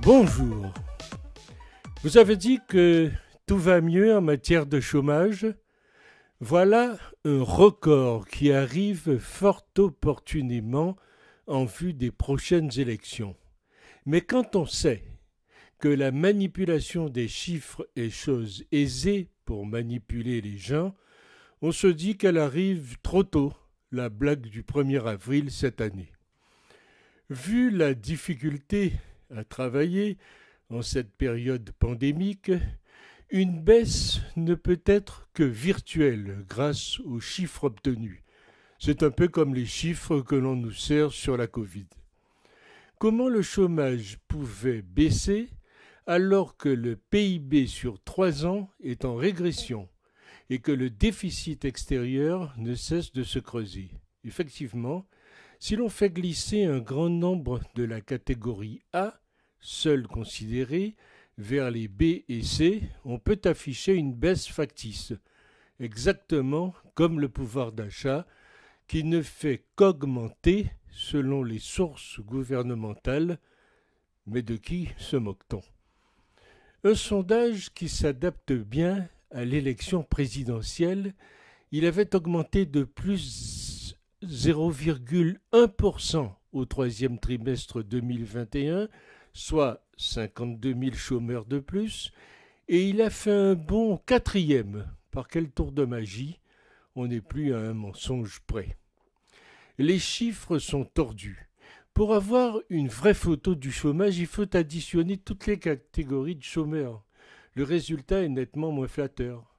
Bonjour. Vous avez dit que tout va mieux en matière de chômage. Voilà un record qui arrive fort opportunément en vue des prochaines élections. Mais quand on sait que la manipulation des chiffres est chose aisée pour manipuler les gens, on se dit qu'elle arrive trop tôt, la blague du 1er avril cette année. Vu la difficulté à travailler en cette période pandémique, une baisse ne peut être que virtuelle grâce aux chiffres obtenus. C'est un peu comme les chiffres que l'on nous sert sur la Covid. Comment le chômage pouvait baisser alors que le PIB sur 3 ans est en régression et que le déficit extérieur ne cesse de se creuser? Effectivement, si l'on fait glisser un grand nombre de la catégorie A, seuls considérés, vers les B et C, on peut afficher une baisse factice, exactement comme le pouvoir d'achat, qui ne fait qu'augmenter selon les sources gouvernementales. Mais de qui se moque-t-on? Un sondage qui s'adapte bien à l'élection présidentielle, il avait augmenté de plus 0,1% au troisième trimestre 2021, soit 52 000 chômeurs de plus, et il a fait un bond quatrième. Par quel tour de magie? On n'est plus à un mensonge près. Les chiffres sont tordus. Pour avoir une vraie photo du chômage, il faut additionner toutes les catégories de chômeurs. Le résultat est nettement moins flatteur.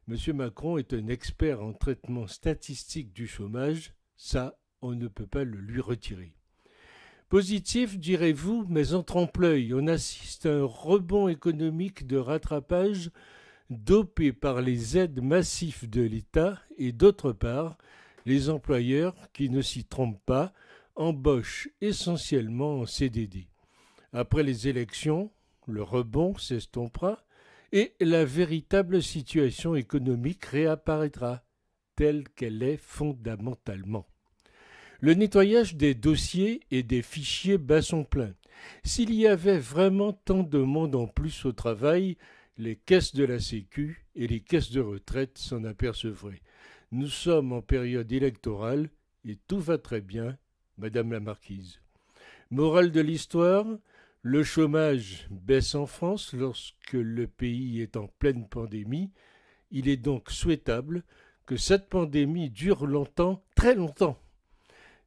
M. Macron est un expert en traitement statistique du chômage. Ça, on ne peut pas le lui retirer. Positif, direz-vous, mais en trompe-l'œil, on assiste à un rebond économique de rattrapage dopé par les aides massives de l'État et d'autre part, les employeurs, qui ne s'y trompent pas, embauchent essentiellement en CDD. Après les élections, le rebond s'estompera et la véritable situation économique réapparaîtra, telle qu'elle est fondamentalement. Le nettoyage des dossiers et des fichiers bat son plein. S'il y avait vraiment tant de monde en plus au travail, les caisses de la Sécu et les caisses de retraite s'en apercevraient. Nous sommes en période électorale et tout va très bien, Madame la Marquise. Morale de l'histoire, le chômage baisse en France lorsque le pays est en pleine pandémie. Il est donc souhaitable que cette pandémie dure longtemps, très longtemps.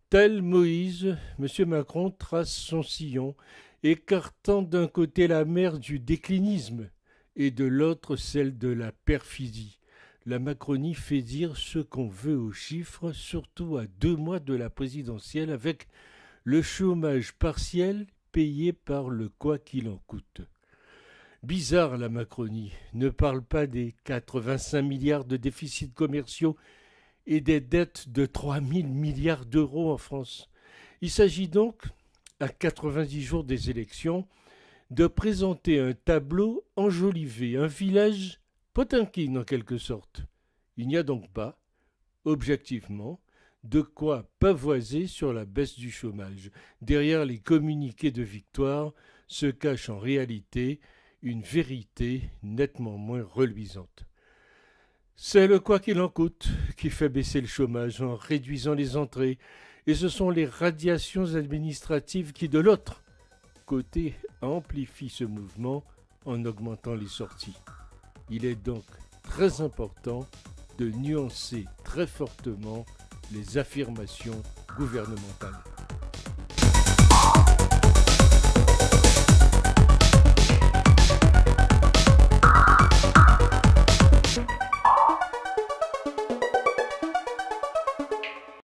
Tel Moïse, M. Macron trace son sillon, écartant d'un côté la mer du déclinisme et de l'autre celle de la perfidie. La Macronie fait dire ce qu'on veut aux chiffres, surtout à 2 mois de la présidentielle, avec le chômage partiel payé par le quoi qu'il en coûte. Bizarre, la Macronie ne parle pas des 85 milliards de déficits commerciaux et des dettes de 3 000 milliards d'euros en France. Il s'agit donc, à 90 jours des élections, de présenter un tableau enjolivé, un village Potemkin en quelque sorte. Il n'y a donc pas, objectivement, de quoi pavoiser sur la baisse du chômage. Derrière les communiqués de victoire se cache en réalité une vérité nettement moins reluisante. C'est le quoi qu'il en coûte qui fait baisser le chômage en réduisant les entrées, et ce sont les radiations administratives qui, de l'autre côté, amplifient ce mouvement en augmentant les sorties. Il est donc très important de nuancer très fortement les affirmations gouvernementales.